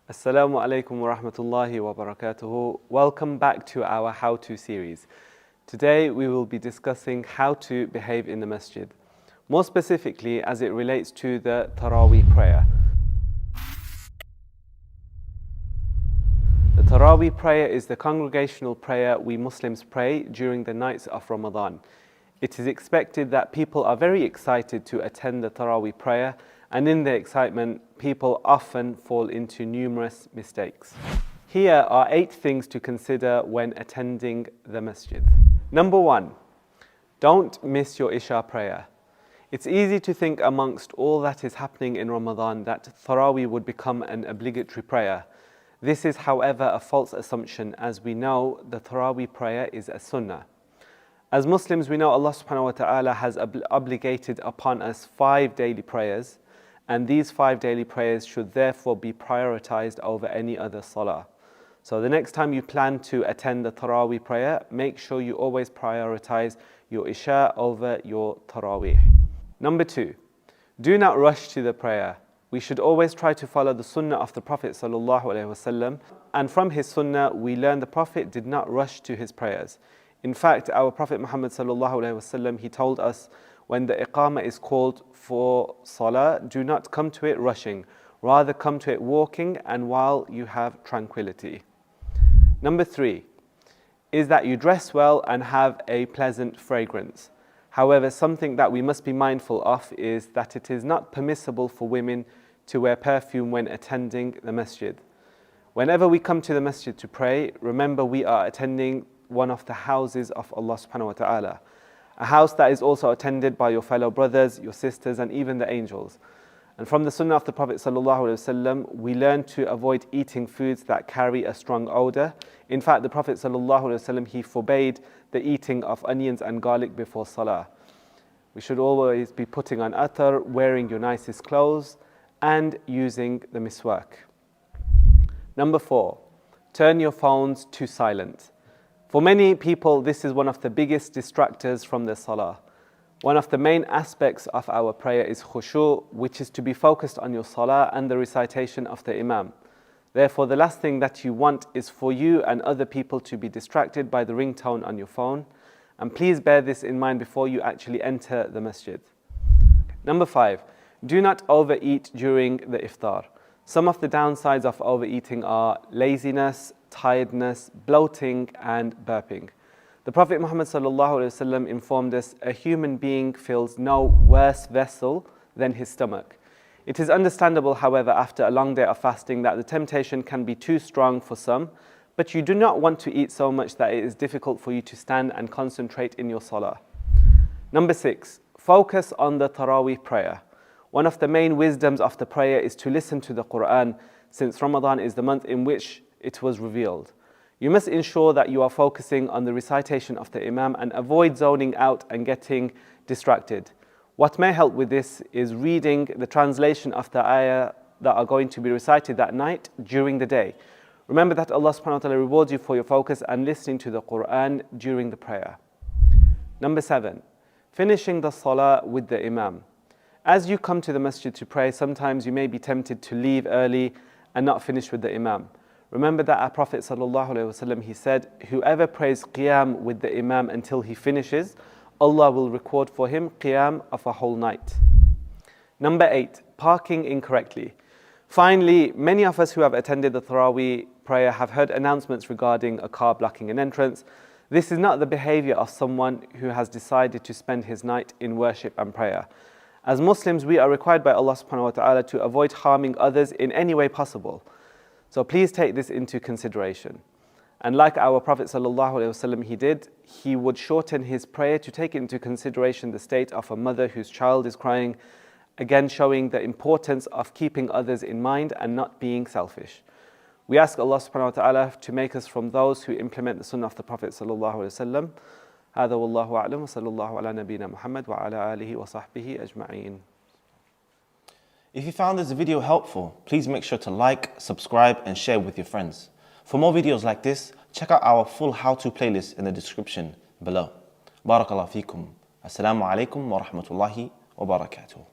Assalamu alaikum wa rahmatullahi wa barakatuhu. Welcome back to our how-to series. Today we will be discussing how to behave in the masjid, more specifically as it relates to the Taraweeh prayer. The Taraweeh prayer is the congregational prayer we Muslims pray during the nights of Ramadan. It is expected that people are very excited to attend the Taraweeh prayer, and in their excitement, people often fall into numerous mistakes. Here are 8 things to consider when attending the masjid. Number 1, don't miss your Isha prayer. It's easy to think amongst all that is happening in Ramadan that Taraweeh would become an obligatory prayer. This is, however, a false assumption, as we know the Taraweeh prayer is a sunnah. As Muslims, we know Allah subhanahu wa ta'ala has obligated upon us 5 daily prayers, and these 5 daily prayers should therefore be prioritized over any other salah. So the next time you plan to attend the Taraweeh prayer, make sure you always prioritize your Isha over your Taraweeh. Number 2, do not rush to the prayer. We should always try to follow the sunnah of the Prophet sallallahu alaihi wasallam, and from his sunnah we learn the Prophet did not rush to his prayers. In fact, our Prophet Muhammad sallallahu alaihi wasallam, he told us, when the iqamah is called for salah, do not come to it rushing, rather come to it walking and while you have tranquility. Number 3 is that you dress well and have a pleasant fragrance. However, something that we must be mindful of is that it is not permissible for women to wear perfume when attending the masjid. Whenever we come to the masjid to pray, remember we are attending one of the houses of Allah subhanahu wa ta'ala, a house that is also attended by your fellow brothers, your sisters, and even the angels. And from the sunnah of the Prophet sallallahu alaihi wasallam, we learn to avoid eating foods that carry a strong odor. In fact, the Prophet sallallahu alaihi wasallam, he forbade the eating of onions and garlic before salah. We should always be putting on athar, wearing your nicest clothes, and using the miswak. Number 4, turn your phones to silent. For many people, this is one of the biggest distractors from their salah. One of the main aspects of our prayer is khushu', which is to be focused on your salah and the recitation of the imam. Therefore, the last thing that you want is for you and other people to be distracted by the ringtone on your phone. And please bear this in mind before you actually enter the masjid. Number 5, do not overeat during the iftar. Some of the downsides of overeating are laziness, tiredness, bloating, and burping. The Prophet Muhammad sallallahu alaihi wasallam informed us a human being fills no worse vessel than his stomach. It is understandable, however, after a long day of fasting that the temptation can be too strong for some, but you do not want to eat so much that it is difficult for you to stand and concentrate in your salah. Number 6, focus on the Taraweeh prayer. One of the main wisdoms of the prayer is to listen to the Quran, since Ramadan is the month in which it was revealed. You must ensure that you are focusing on the recitation of the Imam and avoid zoning out and getting distracted. What may help with this is reading the translation of the ayah that are going to be recited that night during the day. Remember that Allah subhanahu wa ta'ala rewards you for your focus and listening to the Quran during the prayer. Number 7, finishing the salah with the Imam. As you come to the masjid to pray, sometimes you may be tempted to leave early and not finish with the Imam. Remember that our Prophet sallallahu alaihi wasallam, he said, whoever prays qiyam with the Imam until he finishes, Allah will record for him qiyam of a whole night. Number 8, parking incorrectly. Finally, many of us who have attended the Taraweeh prayer have heard announcements regarding a car blocking an entrance. This is not the behavior of someone who has decided to spend his night in worship and prayer. As Muslims, we are required by Allah subhanahu wa ta'ala to avoid harming others in any way possible. So please take this into consideration. And like our Prophet sallallahu alaihi wasallam, he did, he would shorten his prayer to take into consideration the state of a mother whose child is crying, again showing the importance of keeping others in mind and not being selfish. We ask Allah subhanahu wa ta'ala to make us from those who implement the sunnah of the Prophet sallallahu alaihi wasallam. هذا والله أعلم وصلى الله على نبينا محمد وعلى آله وصحبه أجمعين. If you found this video helpful, please make sure to like, subscribe, and share with your friends. For more videos like this, check out our full how-to playlist in the description below. Barakallahu feekum. Assalamu alaikum wa rahmatullahi wa barakatuh.